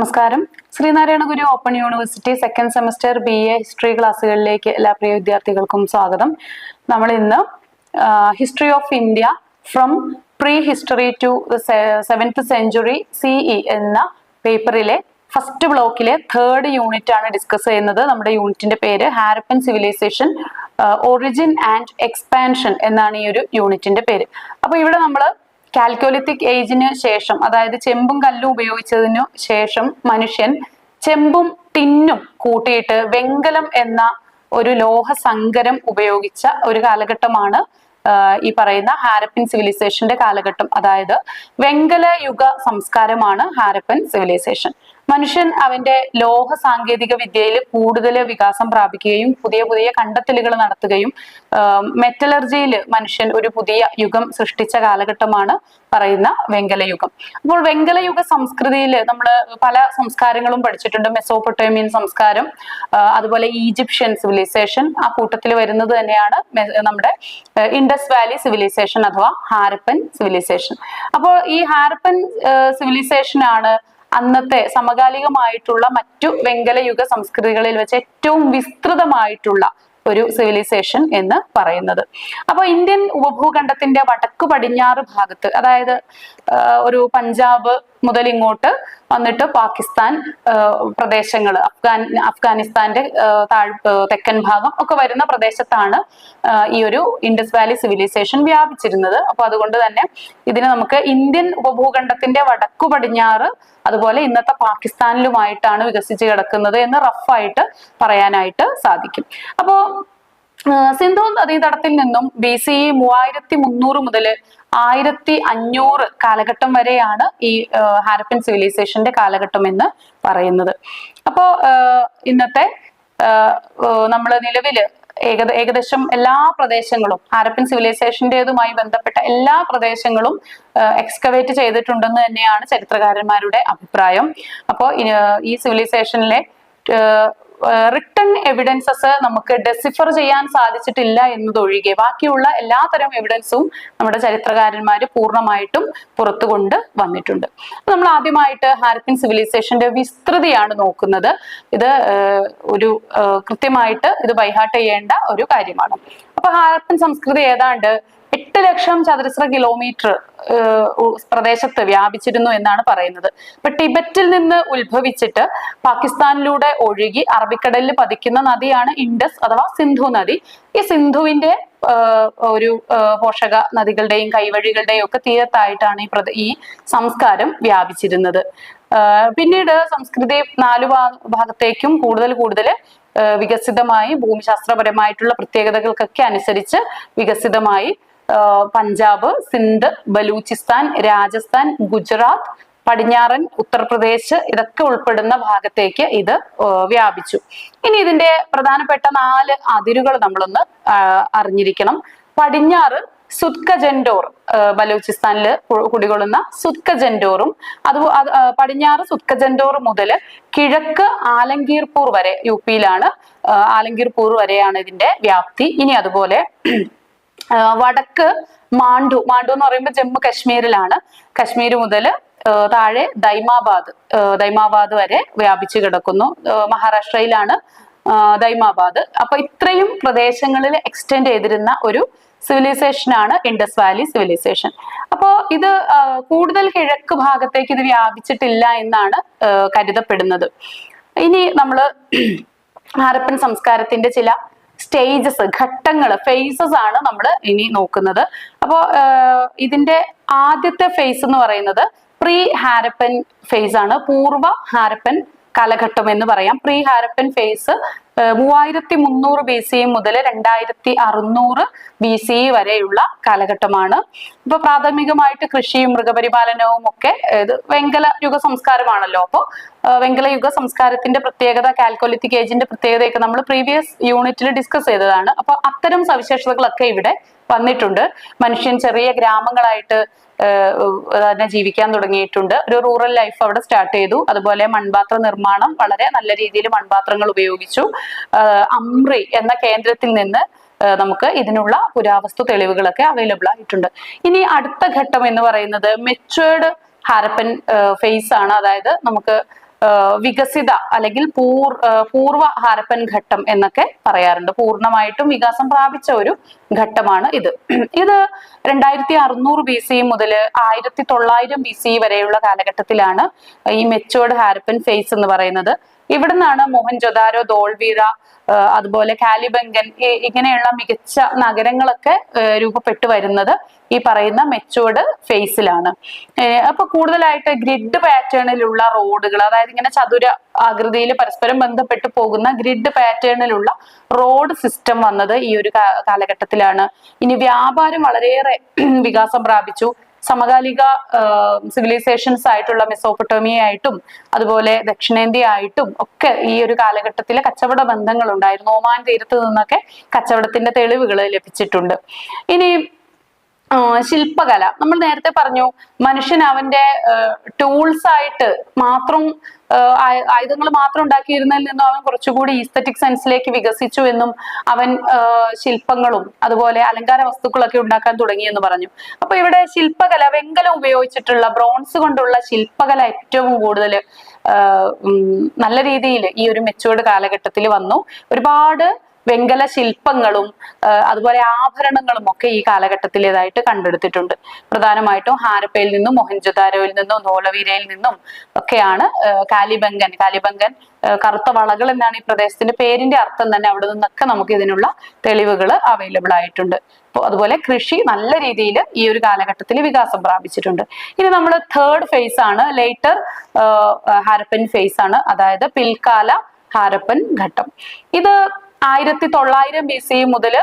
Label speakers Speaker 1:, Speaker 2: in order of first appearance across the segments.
Speaker 1: നമസ്കാരം. Sreenarayana Guru open university second semester BA history ക്ലാസ്സുകളിലേക്ക് എല്ലാ പ്രിയ വിദ്യാർത്ഥികൾക്കും സ്വാഗതം. നമ്മൾ ഇന്ന് history of India from prehistory to 7th century CE എന്ന പേപ്പറിലെ ഫസ്റ്റ് ബ്ലോക്കിലെ 3rd യൂണിറ്റ് ആണ് ഡിസ്കസ് ചെയ്യുന്നത്. നമ്മുടെ യൂണിറ്റിന്റെ പേര് Harappan civilisation origin and expansion എന്നാണ് ഈ ഒരു യൂണിറ്റിന്റെ പേര്. അപ്പൊ ഇവിടെ നമ്മൾ കാൽക്കോലിത്തിക് ഏജിന് ശേഷം, അതായത് ചെമ്പും കല്ലും ഉപയോഗിച്ചതിനു ശേഷം മനുഷ്യൻ ചെമ്പും ടിന്നും കൂട്ടിയിട്ട് വെങ്കലം എന്ന ഒരു ലോഹ സങ്കരം ഉപയോഗിച്ച ഒരു കാലഘട്ടമാണ് ഈ പറയുന്ന ഹാരപ്പൻ സിവിലൈസേഷന്റെ കാലഘട്ടം. അതായത് വെങ്കല യുഗ സംസ്കാരമാണ് ഹാരപ്പൻ സിവിലൈസേഷൻ. മനുഷ്യൻ അവന്റെ ലോഹ സാങ്കേതിക വിദ്യയിൽ കൂടുതൽ വികാസം പ്രാപിക്കുകയും പുതിയ പുതിയ കണ്ടെത്തലുകൾ നടത്തുകയും മെറ്റലർജിയിൽ മനുഷ്യൻ ഒരു പുതിയ യുഗം സൃഷ്ടിച്ച കാലഘട്ടമാണ് പറയുന്ന വെങ്കലയുഗം. അപ്പോൾ വെങ്കലയുഗ സംസ്കൃതിയിൽ നമ്മൾ പല സംസ്കാരങ്ങളും പഠിച്ചിട്ടുണ്ട്. മെസോപ്പൊട്ടേമിയൻ സംസ്കാരം, അതുപോലെ ഈജിപ്ഷ്യൻ സിവിലൈസേഷൻ, ആ കൂട്ടത്തിൽ വരുന്നത് തന്നെയാണ് നമ്മുടെ ഇൻഡസ് വാലി സിവിലൈസേഷൻ അഥവാ ഹാരപ്പൻ സിവിലൈസേഷൻ. അപ്പോൾ ഈ ഹാരപ്പൻ സിവിലൈസേഷൻ ആണ് അന്നത്തെ സമകാലികമായിട്ടുള്ള മറ്റു വെങ്കലയുഗ സംസ്കൃതികളിൽ വെച്ച് ഏറ്റവും വിസ്തൃതമായിട്ടുള്ള ഒരു സിവിലൈസേഷൻ എന്ന് പറയുന്നത്. അപ്പൊ ഇന്ത്യൻ ഉപഭൂഖണ്ഡത്തിന്റെ വടക്കു പടിഞ്ഞാറ് ഭാഗത്ത്, അതായത് ഒരു പഞ്ചാബ് മുതൽ ഇങ്ങോട്ട് വന്നിട്ട് പാകിസ്ഥാൻ പ്രദേശങ്ങൾ, അഫ്ഗാനിസ്ഥാന്റെ തെക്കൻ ഭാഗം ഒക്കെ വരുന്ന പ്രദേശത്താണ് ഈ ഒരു ഇൻഡസ് വാലി സിവിലൈസേഷൻ വ്യാപിച്ചിരുന്നത്. അപ്പൊ അതുകൊണ്ട് തന്നെ ഇതിനെ നമുക്ക് ഇന്ത്യൻ ഉപഭൂഖണ്ഡത്തിന്റെ വടക്കു പടിഞ്ഞാറ്, അതുപോലെ ഇന്നത്തെ പാകിസ്ഥാനിലുമായിട്ടാണ് വികസിച്ച് കിടക്കുന്നത് എന്ന് റഫായിട്ട് പറയാനായിട്ട് സാധിക്കും. അപ്പോ സിന്ധു നദീതടത്തിൽ നിന്നും BCE 3300 മുതൽ 1500 കാലഘട്ടം വരെയാണ് ഈ ഹാരപ്പൻ സിവിലൈസേഷന്റെ കാലഘട്ടം എന്ന് പറയുന്നത്. അപ്പോ ഇന്നത്തെ നമ്മൾ നിലവില് ഏകദേശം എല്ലാ പ്രദേശങ്ങളും ഹാരപ്പൻ സിവിലൈസേഷന്റേതുമായി ബന്ധപ്പെട്ട എല്ലാ പ്രദേശങ്ങളും എക്സ്കവേറ്റ് ചെയ്തിട്ടുണ്ടെന്ന് തന്നെയാണ് ചരിത്രകാരന്മാരുടെ അഭിപ്രായം. അപ്പോൾ ഈ സിവിലൈസേഷനിലെ റിട്ടൺ എവിഡൻസസ് നമുക്ക് ഡെസിഫർ ചെയ്യാൻ സാധിച്ചിട്ടില്ല എന്നതൊഴികെ ബാക്കിയുള്ള എല്ലാതരം എവിഡൻസും നമ്മുടെ ചരിത്രകാരന്മാർ പൂർണ്ണമായിട്ടും പുറത്തു കൊണ്ട് വന്നിട്ടുണ്ട്. നമ്മൾ ആദ്യമായിട്ട് ഹാരപ്പൻ സിവിലൈസേഷന്റെ വിസ്തൃതിയാണ് നോക്കുന്നത്. ഇത് ഒരു കൃത്യമായിട്ട് ഇത് ബൈഹാർട്ട് ചെയ്യേണ്ട ഒരു കാര്യമാണ്. അപ്പൊ ഹാരപ്പൻ സംസ്കൃതി ഏതാണ്ട് 8 ലക്ഷം ചതുരശ്ര കിലോമീറ്റർ പ്രദേശത്ത് വ്യാപിച്ചിരുന്നു എന്നാണ് പറയുന്നത്. ഇപ്പൊ ടിബറ്റിൽ നിന്ന് ഉത്ഭവിച്ചിട്ട് പാകിസ്ഥാനിലൂടെ ഒഴുകി അറബിക്കടലിൽ പതിക്കുന്ന നദിയാണ് ഇൻഡസ് അഥവാ സിന്ധു നദി. ഈ സിന്ധുവിന്റെ ഒരു പോഷക നദികളുടെയും കൈവഴികളുടെയും ഒക്കെ തീരത്തായിട്ടാണ് ഈ സംസ്കാരം വ്യാപിച്ചിരുന്നത്. പിന്നീട് സംസ്കൃതി 4 ഭാഗത്തേക്കും കൂടുതൽ വികസിതമായി, ഭൂമിശാസ്ത്രപരമായിട്ടുള്ള പ്രത്യേകതകൾക്കൊക്കെ അനുസരിച്ച് വികസിതമായി പഞ്ചാബ്, സിന്ധ്, ബലൂചിസ്ഥാൻ, രാജസ്ഥാൻ, ഗുജറാത്ത്, പടിഞ്ഞാറൻ ഉത്തർപ്രദേശ് ഇതൊക്കെ ഉൾപ്പെടുന്ന ഭാഗത്തേക്ക് ഇത് വ്യാപിച്ചു. ഇനി ഇതിന്റെ പ്രധാനപ്പെട്ട 4 അതിരുകൾ നമ്മളൊന്ന് അറിഞ്ഞിരിക്കണം. പടിഞ്ഞാറ് സുത്കജൻഡോർ, ബലൂചിസ്ഥാനില് കുടികൊള്ളുന്ന സുത്കജൻഡോറും, പടിഞ്ഞാറ് സുത്കജൻഡോർ മുതൽ കിഴക്ക് ആലംഗീർപൂർ വരെ, UP-യിലാണ്, ആലംഗീർപൂർ വരെയാണ് ഇതിന്റെ വ്യാപ്തി. ഇനി അതുപോലെ വടക്ക് മാണ്ഡു എന്ന് പറയുമ്പോൾ ജമ്മു കശ്മീരിലാണ്. കശ്മീർ മുതൽ താഴെ ദൈമാബാദ് വരെ വ്യാപിച്ചു കിടക്കുന്നു. മഹാരാഷ്ട്രയിലാണ് ദൈമാബാദ്. അപ്പൊ ഇത്രയും പ്രദേശങ്ങളിൽ എക്സ്റ്റെൻഡ് ചെയ്തിരുന്ന ഒരു സിവിലൈസേഷൻ ആണ് ഇൻഡസ് വാലി സിവിലൈസേഷൻ. അപ്പോ ഇത് കൂടുതൽ കിഴക്ക് ഭാഗത്തേക്ക് ഇത് വ്യാപിച്ചിട്ടില്ല എന്നാണ് കരുതപ്പെടുന്നത്. ഇനി നമ്മള് ഹാരപ്പൻ സംസ്കാരത്തിന്റെ ചില സ്റ്റേജസ്, ഘട്ടങ്ങൾ, ഫേസസ് ആണ് നമ്മൾ ഇനി നോക്കുന്നത്. അപ്പോ ഇതിന്റെ ആദ്യത്തെ ഫേസ് എന്ന് പറയുന്നത് പ്രീ ഹാരപ്പൻ ഫേസ് ആണ്. പൂർവ്വ ഹാരപ്പൻ കാലഘട്ടം എന്ന് പറയാം. പ്രീ ഹാരപ്പൻ ഫേസ് 3300 BCE മുതൽ 2600 BCE വരെയുള്ള കാലഘട്ടമാണ്. ഇപ്പൊ പ്രാഥമികമായിട്ട് കൃഷിയും മൃഗപരിപാലനവും ഒക്കെ ഇത് വെങ്കല യുഗ സംസ്കാരമാണല്ലോ. അപ്പോൾ വെങ്കല യുഗ സംസ്കാരത്തിന്റെ പ്രത്യേകത, കാൽക്കോലിത്തിക് ഏജിന്റെ പ്രത്യേകതയൊക്കെ നമ്മൾ പ്രീവിയസ് യൂണിറ്റിൽ ഡിസ്കസ് ചെയ്തതാണ്. അപ്പൊ അത്തരം സവിശേഷതകളൊക്കെ ഇവിടെ വന്നിട്ടുണ്ട്. മനുഷ്യൻ ചെറിയ ഗ്രാമങ്ങളായിട്ട് തന്നെ ജീവിക്കാൻ തുടങ്ങിയിട്ടുണ്ട്. ഒരു റൂറൽ ലൈഫ് അവിടെ സ്റ്റാർട്ട് ചെയ്തു. അതുപോലെ മൺപാത്ര നിർമ്മാണം, വളരെ നല്ല രീതിയിൽ മൺപാത്രങ്ങൾ ഉപയോഗിച്ചു. അമ്രി എന്ന കേന്ദ്രത്തിൽ നിന്ന് നമുക്ക് ഇതിനുള്ള പുരാവസ്തു തെളിവുകളൊക്കെ അവൈലബിൾ ആയിട്ടുണ്ട്. ഇനി അടുത്ത ഘട്ടം എന്ന് പറയുന്നത് മെച്വേർഡ് ഹാരപ്പൻ ഫേസ് ആണ്. അതായത് നമുക്ക് വികസിത അല്ലെങ്കിൽ പൂർവ ഹാരപ്പൻ ഘട്ടം എന്നൊക്കെ പറയാറുണ്ട്. പൂർണ്ണമായിട്ടും വികാസം പ്രാപിച്ച ഒരു ഘട്ടമാണ് ഇത്. ഇത് 2600 BC മുതൽ 1900 BC വരെയുള്ള കാലഘട്ടത്തിലാണ് ഈ മെച്ചുവേർഡ് ഹാരപ്പൻ ഫേസ് എന്ന് പറയുന്നത്. ഇവിടുന്നാണ് മോഹൻജൊദാരോ, ധോൾവീര, അതുപോലെ കാലിബംഗൻ ഇങ്ങനെയുള്ള മികച്ച നഗരങ്ങളൊക്കെ രൂപപ്പെട്ടു വരുന്നത് ഈ പറയുന്ന മെച്ചുവേർഡ് ഫേസിലാണ്. അപ്പൊ കൂടുതലായിട്ട് ഗ്രിഡ് പാറ്റേണിലുള്ള റോഡുകൾ, അതായത് ഇങ്ങനെ ചതുര ആകൃതിയിൽ പരസ്പരം ബന്ധപ്പെട്ട് പോകുന്ന ഗ്രിഡ് പാറ്റേണിലുള്ള റോഡ് സിസ്റ്റം വന്നത് ഈ ഒരു കാലഘട്ടത്തിലാണ്. ഇനി വ്യാപാരം വളരെയേറെ വികാസം പ്രാപിച്ചു. സമകാലിക സിവിലൈസേഷൻസ് ആയിട്ടുള്ള മെസോപ്പൊട്ടേമിയ ആയിട്ടും അതുപോലെ ദക്ഷിണേന്ത്യ ആയിട്ടും ഒക്കെ ഈ ഒരു കാലഘട്ടത്തിലെ കച്ചവട ബന്ധങ്ങൾ ഉണ്ടായിരുന്നു. ഒമാൻ തീരത്ത് നിന്നൊക്കെ കച്ചവടത്തിന്റെ തെളിവുകൾ ലഭിച്ചിട്ടുണ്ട്. ഇനി ശില്പകല, നമ്മൾ നേരത്തെ പറഞ്ഞു മനുഷ്യൻ അവന്റെ ടൂൾസ് ആയിട്ട് മാത്രം ആയുധങ്ങൾ മാത്രം ഉണ്ടാക്കിയിരുന്നതിൽ നിന്നും അവൻ കുറച്ചുകൂടി ഈസ്തറ്റിക് സെൻസിലേക്ക് വികസിച്ചു എന്നും അവൻ ശില്പങ്ങളും അതുപോലെ അലങ്കാര വസ്തുക്കളൊക്കെ ഉണ്ടാക്കാൻ തുടങ്ങി എന്ന് പറഞ്ഞു. അപ്പൊ ഇവിടെ ശില്പകല, വെങ്കലം ഉപയോഗിച്ചിട്ടുള്ള ബ്രോൺസ് കൊണ്ടുള്ള ശില്പകല ഏറ്റവും കൂടുതൽ നല്ല രീതിയിൽ ഈ ഒരു മെച്ചുവേർഡ് കാലഘട്ടത്തിൽ വന്നു. ഒരുപാട് വെങ്കല ശില്പങ്ങളും അതുപോലെ ആഭരണങ്ങളും ഒക്കെ ഈ കാലഘട്ടത്തിലേതായിട്ട് കണ്ടെടുത്തിട്ടുണ്ട്. പ്രധാനമായിട്ടും ഹാരപ്പയിൽ നിന്നും മോഹൻജൊദാരോയിൽ നിന്നും ധോലവീരയിൽ നിന്നും ഒക്കെയാണ് കാലിബംഗൻ കറുത്ത വളകൾ എന്നാണ് ഈ പ്രദേശത്തിന്റെ പേരിന്റെ അർത്ഥം തന്നെ. അവിടെ നിന്നൊക്കെ നമുക്ക് ഇതിനുള്ള തെളിവുകൾ അവൈലബിൾ ആയിട്ടുണ്ട്. അതുപോലെ കൃഷി നല്ല രീതിയിൽ ഈ ഒരു കാലഘട്ടത്തിൽ വികാസം പ്രാപിച്ചിട്ടുണ്ട്. ഇനി നമ്മൾ തേർഡ് ഫേസ് ആണ്, ലേറ്റർ ഹാരപ്പൻ ഫേസ് ആണ്, അതായത് പിൽക്കാല ഹാരപ്പൻ ഘട്ടം. ഇത് 1900 BC മുതൽ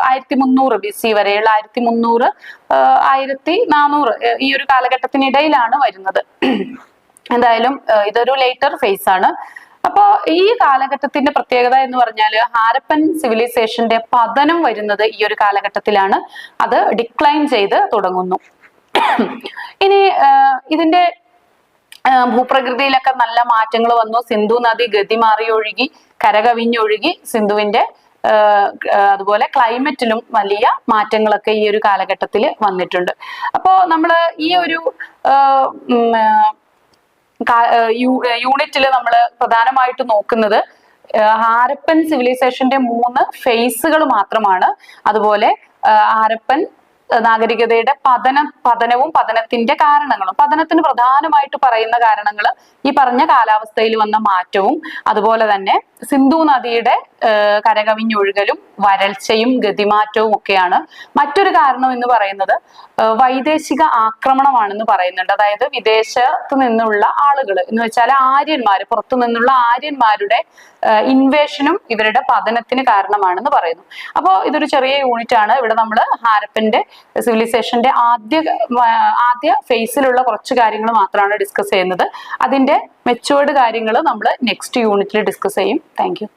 Speaker 1: 1300 BC വരെയുള്ള 1300 1400 ഈ ഒരു കാലഘട്ടത്തിനിടയിലാണ് വരുന്നത്. എന്തായാലും ഇതൊരു ലേറ്റർ ഫേസ് ആണ്. അപ്പൊ ഈ കാലഘട്ടത്തിന്റെ പ്രത്യേകത എന്ന് പറഞ്ഞാൽ ഹാരപ്പൻ സിവിലൈസേഷന്റെ പതനം വരുന്നത് ഈ ഒരു കാലഘട്ടത്തിലാണ്. അത് ഡിക്ലൈൻ ചെയ്ത് തുടങ്ങുന്നു. ഇനി ഇതിന്റെ ഭൂപ്രകൃതിയിലൊക്കെ നല്ല മാറ്റങ്ങൾ വന്നു. സിന്ധു നദി ഗതി മാറി ഒഴുകി, കരകവിഞ്ഞൊഴുകി സിന്ധുവിന്റെ അതുപോലെ ക്ലൈമറ്റിലും വലിയ മാറ്റങ്ങളൊക്കെ ഈ ഒരു കാലഘട്ടത്തിൽ വന്നിട്ടുണ്ട്. അപ്പോ നമ്മൾ ഈ ഒരു യൂണിറ്റിൽ നമ്മൾ പ്രധാനമായിട്ട് നോക്കുന്നത് ഹാരപ്പൻ സിവിലൈസേഷന്റെ 3 ഫേസുകൾ മാത്രമാണ്. അതുപോലെ ഹാരപ്പൻ നാഗരികതയുടെ പതനവും പതനത്തിന്റെ കാരണങ്ങളും. പതനത്തിന് പ്രധാനമായിട്ട് പറയുന്ന കാരണങ്ങൾ ഈ പറഞ്ഞ കാലാവസ്ഥയിൽ വന്ന മാറ്റവും അതുപോലെ തന്നെ സിന്ധു നദിയുടെ കരകവിഞ്ഞൊഴുകലും വരൾച്ചയും ഗതിമാറ്റവും ഒക്കെയാണ്. മറ്റൊരു കാരണം എന്ന് പറയുന്നത് വൈദേശിക ആക്രമണമാണെന്ന് പറയുന്നുണ്ട്. അതായത് വിദേശത്ത് നിന്നുള്ള ആളുകൾ എന്ന് വെച്ചാൽ ആര്യന്മാര്, പുറത്തു നിന്നുള്ള ആര്യന്മാരുടെ ഇൻവേഷനും ഇവരുടെ പതനത്തിന് കാരണമാണെന്ന് പറയുന്നു. അപ്പോൾ ഇതൊരു ചെറിയ യൂണിറ്റ് ആണ്. ഇവിടെ നമ്മൾ ഹാരപ്പന്റെ സിവിലൈസേഷന്റെ ആദ്യ ഫേസിലുള്ള കുറച്ച് കാര്യങ്ങൾ മാത്രമാണ് ഡിസ്കസ് ചെയ്യുന്നത്. അതിന്റെ മെച്ചുവേർഡ് കാര്യങ്ങൾ നമ്മൾ നെക്സ്റ്റ് യൂണിറ്റിൽ ഡിസ്കസ് ചെയ്യും. Thank you.